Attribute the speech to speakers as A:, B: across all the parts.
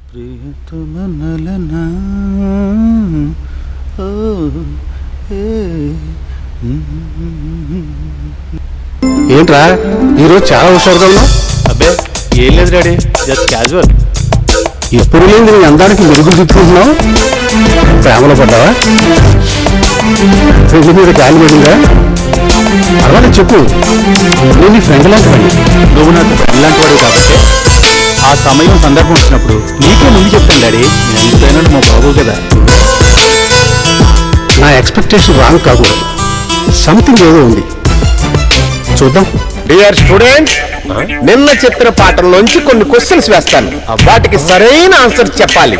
A: ఏంట్రా ఈరోజు చాలా హుషారుగా ఉన్నావు?
B: అబ్బే ఏం లేదు డాడీ, జస్ట్ క్యాజువల్.
A: ఎప్పుడు లేదు నీ అందానికి మెరుగులు చుట్టుకుంటున్నావు. ప్రేమలో పడ్డావా? ఫ్రిడ్జ్ మీద గాలి పడిందా? అలానే చెప్పు, నేను నీ ఫ్రెండ్ లాంటి పని.
B: నువ్వు నాకు ఇలాంటి వాడు కాబట్టి ఆ సమయం సందర్భం వచ్చినప్పుడు నీకే ముందు చెప్తాను డాడీ. నేను ఎంతైనా మా బాబు కదా.
A: నా ఎక్స్పెక్టేషన్ రాంగ్ కాకూడదు. సంథింగ్ ఏదో ఉంది, చూద్దాం.
C: డియర్ స్టూడెంట్స్, నిన్న చెప్పిన పాఠంలోంచి కొన్ని క్వశ్చన్స్ వేస్తాను, వాటికి సరైన ఆన్సర్ చెప్పాలి.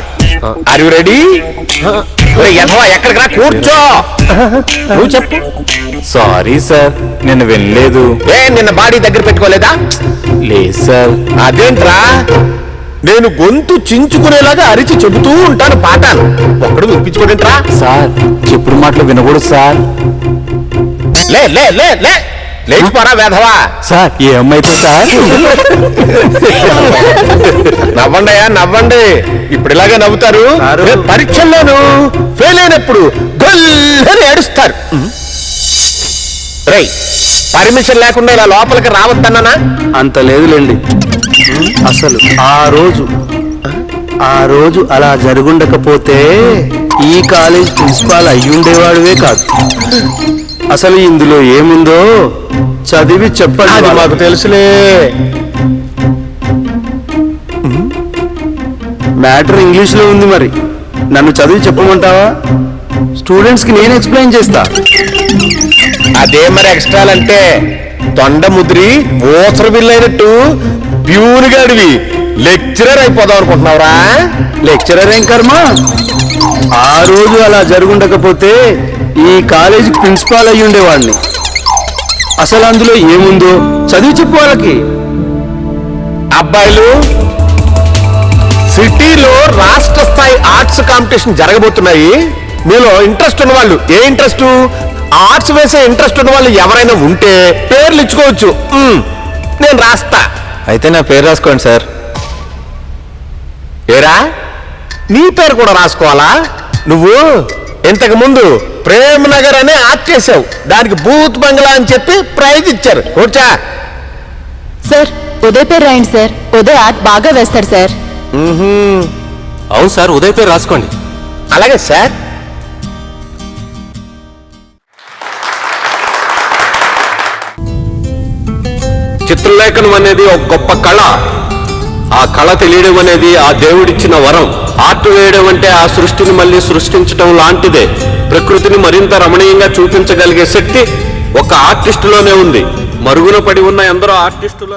C: Are you ready? ఎక్కడికి రా, కూర్చో. నువ్వు చెప్పు.
B: సారీ సార్, నేను వెళ్ళలేదు.
C: నిన్న బాడీ దగ్గర పెట్టుకోలేదా?
B: లేదు సార్.
C: అదేంట్రా, నేను గొంతు చించుకునేలాగా అరిచి చెబుతూ ఉంటాను పాఠాలు, ఒక్కడు వినిపించుకోడేంట్రా?
B: సార్ చెప్పుడు మాటలు వినకూడదు సార్.
C: లే లే లే లే లేచిపోరా వేధవా.
B: సార్ ఏ అమ్మాయితో సార్?
C: నవ్వండియా నవ్వండి, ఇప్పుడు ఇలాగే నవ్వుతారు. పరీక్షల్లోనూ ఫెయిల్ అయినప్పుడు గొల్లని ఏడుస్తారు. రేయ్, పర్మిషన్ లేకుండా ఇలా లోపలికి రావద్దన్నానా?
A: అంత లేదులేండి. అసలు ఆ రోజు అలా జరుగుండకపోతే ఈ కాలేజ్ ప్రిన్సిపాల్ అయ్యుండేవాడువే కాదు. అసలు ఇందులో ఏముందో చదివి చెప్పండి.
C: అది మాకు తెలుసులే.
A: మ్యాటర్ ఇంగ్లీష్ లో ఉంది, మరి నన్ను చదివి చెప్పమంటావా? స్టూడెంట్స్ కి నేను ఎక్స్ప్లెయిన్ చేస్తా.
C: అదే మరి ఎక్స్ట్రాలంటే తొండ ముద్రి ఓసర బిల్ అయినట్టు ప్యూర్ గాడివి లెక్చరర్ అయిపోదాం అనుకుంటున్నావురా?
A: లెక్చరర్ ఏం కర్మ, ఆ రోజు అలా జరుగుండకపోతే ఈ కాలేజీ ప్రిన్సిపాల్ అయ్యి ఉండేవాడిని. అసలు అందులో ఏముందో చదివి చెప్పు వాళ్ళకి.
C: అబ్బాయిలు, సిటీలో రాష్ట్ర స్థాయి ఆర్ట్స్ కాంపిటీషన్ జరగబోతున్నాయి. మీలో ఇంట్రెస్ట్ ఉన్న వాళ్ళు, ఏ ఇంట్రెస్ట్, ఆర్ట్స్ వేసే ఇంట్రెస్ట్ ఉన్న వాళ్ళు ఎవరైనా ఉంటే పేర్లు ఇచ్చుకోవచ్చు, నేను రాస్తా.
B: అయితే నా పేరు రాసుకోండి సార్.
C: ఏరా, నీ పేరు కూడా రాసుకోవాలా? నువ్వు ఇంతకు ముందు ప్రేమ్ నగర్ అనే ఆర్ట్ చేసావు, దానికి బూత్ బంగ్లా అని చెప్పి ప్రైజ్ ఇచ్చారు. కూర్చా.
D: సార్ ఉదయ్ పేరు రాయండి సార్, ఉదయ్ ఆర్ట్ బాగా వేస్తాడు సార్.
B: అవును సార్, ఉదయ్ పేరు రాసుకోండి.
C: అలాగే సార్.
E: చిత్రలేఖనం అనేది ఒక గొప్ప కళ. ఆ కళ తెలియడం అనేది ఆ దేవుడిచ్చిన వరం. ఆర్ట్ వేయడం అంటే ఆ సృష్టిని మళ్ళీ సృష్టించడం లాంటిదే. ప్రకృతిని మరింత రమణీయంగా చూపించగలిగే శక్తి ఒక ఆర్టిస్టులోనే ఉంది. మరుగున పడి ఉన్న ఎందరో ఆర్టిస్టులను